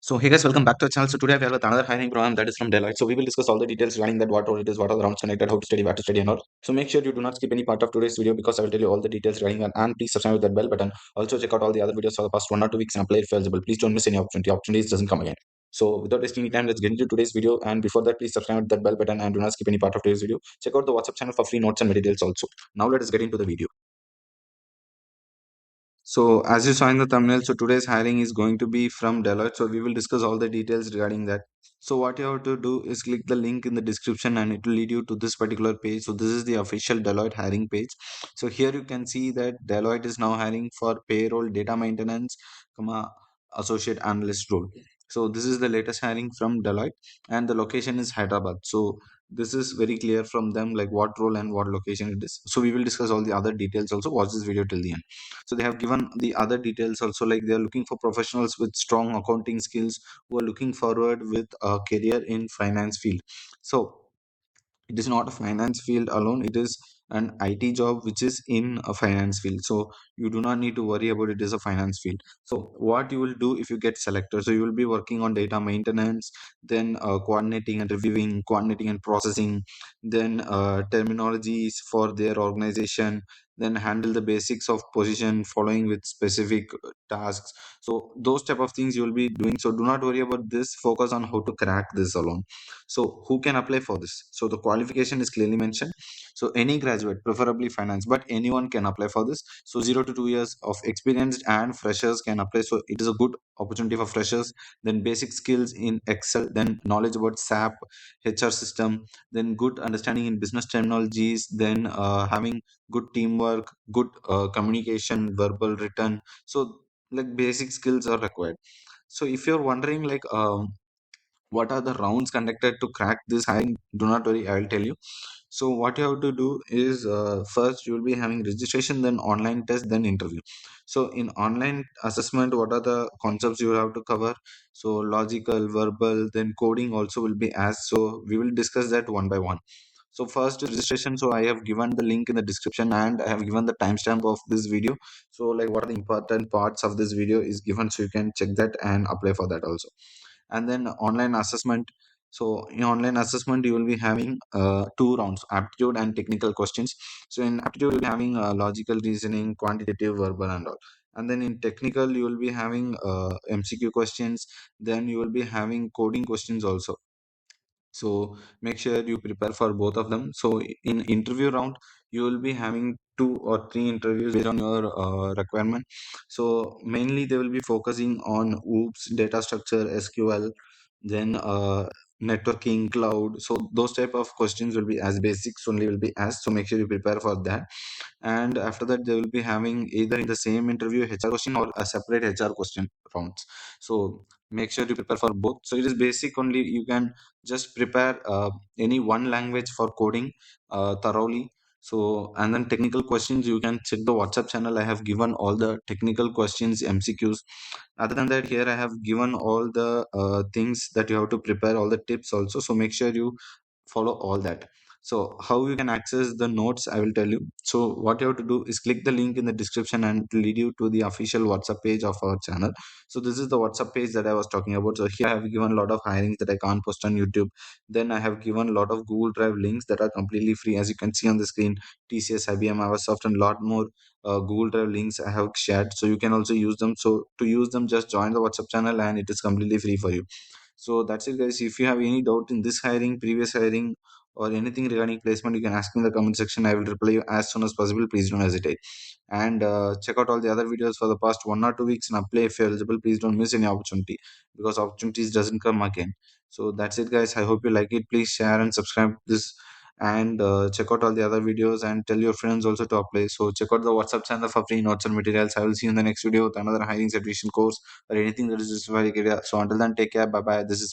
So hey guys, welcome back to our channel. So today we have another hiring program that is from Deloitte. So we will discuss all the details regarding that, what role it is, what are the rounds connected, how to study, where to study and all. So make sure you do not skip any part of today's video because I will tell you all the details regarding that, and please subscribe with that bell button. Also check out all the other videos for the past 1 or 2 weeks and apply if eligible. Please don't miss any opportunity. Opportunities doesn't come again. So without wasting any time, let's get into today's video. And before that, please subscribe with that bell button and do not skip any part of today's video. Check out the WhatsApp channel for free notes and materials also. Now let us get into the video. So as you saw in the thumbnail, so today's hiring is going to be from Deloitte. So we will discuss all the details regarding that. So what you have to do is click the link in the description and it will lead you to this particular page. So this is the official Deloitte hiring page. So here you can see that Deloitte is now hiring for payroll data maintenance, associate analyst role. So this is the latest hiring from Deloitte and the location is Hyderabad. So this is very clear from them, like what role and what location it is. So we will discuss all the other details also. Watch this video till the end. So they have given the other details also, like they are looking for professionals with strong accounting skills who are looking forward with a career in finance field. So it is not a finance field alone, it is an IT job which is in a finance field. So you do not need to worry about it is a finance field. So what you will do if you get selected, so you will be working on data maintenance, then coordinating and reviewing, coordinating and processing, then terminologies for their organization, then handle the basics of position following with specific tasks. So those type of things you will be doing. So do not worry about this, focus on how to crack this alone. So who can apply for this? So the qualification is clearly mentioned. So any graduate, preferably finance, but anyone can apply for this. So 0 to 2 years of experience and freshers can apply. So it is a good opportunity for freshers. Then basic skills in Excel, then knowledge about SAP, HR system, then good understanding in business terminologies, then having good teamwork, good communication, verbal, written. So like basic skills are required. So if you're wondering like what are the rounds conducted to crack this hiring, do not worry, I will tell you. So what you have to do is first you will be having registration, then online test, then interview. So in online assessment, what are the concepts you have to cover? So logical, verbal, then coding also will be asked. So we will discuss that one by one. So first is registration. So I have given the link in the description and I have given the timestamp of this video. So like what are the important parts of this video is given, so you can check that and apply for that also. And then online assessment. So in online assessment you will be having two rounds, aptitude and technical questions. So in aptitude you'll be having logical reasoning, quantitative, verbal and all. And then in technical you will be having MCQ questions, then you will be having coding questions also. So make sure you prepare for both of them. So in interview round you will be having 2 or 3 interviews based on your requirement. So mainly they will be focusing on oops, data structure, SQL, then networking, cloud. So those type of questions will be as basics only will be asked. So make sure you prepare for that. And after that they will be having either in the same interview HR question or a separate HR question rounds. So make sure you prepare for both. So it is basic only, you can just prepare any one language for coding thoroughly. So and then technical questions, you can check the WhatsApp channel, I have given all the technical questions, MCQs. Other than that, here I have given all the things that you have to prepare, all the tips also. So make sure you follow all that. So how you can access the notes, I will tell you. So what you have to do is click the link in the description and it will lead you to the official WhatsApp page of our channel. So this is the WhatsApp page that I was talking about. So here I have given a lot of hirings that I can't post on YouTube. Then I have given a lot of Google Drive links that are completely free, as you can see on the screen. TCS, IBM, Microsoft and a lot more Google Drive links I have shared, so you can also use them. So to use them, just join the WhatsApp channel and it is completely free for you. So that's it guys. If you have any doubt in this hiring, previous hiring or anything regarding placement, you can ask me in the comment section. I will reply you as soon as possible. Please don't hesitate. And check out all the other videos for the past 1 or 2 weeks and apply if you're eligible. Please don't miss any opportunity, because opportunities doesn't come again. So that's it guys, I hope you like it. Please share and subscribe this, and check out all the other videos and tell your friends also to apply. So check out the WhatsApp channel for free notes and materials. I will see you in the next video with another hiring certification course or anything that is just very good. So until then, take care, bye bye. This is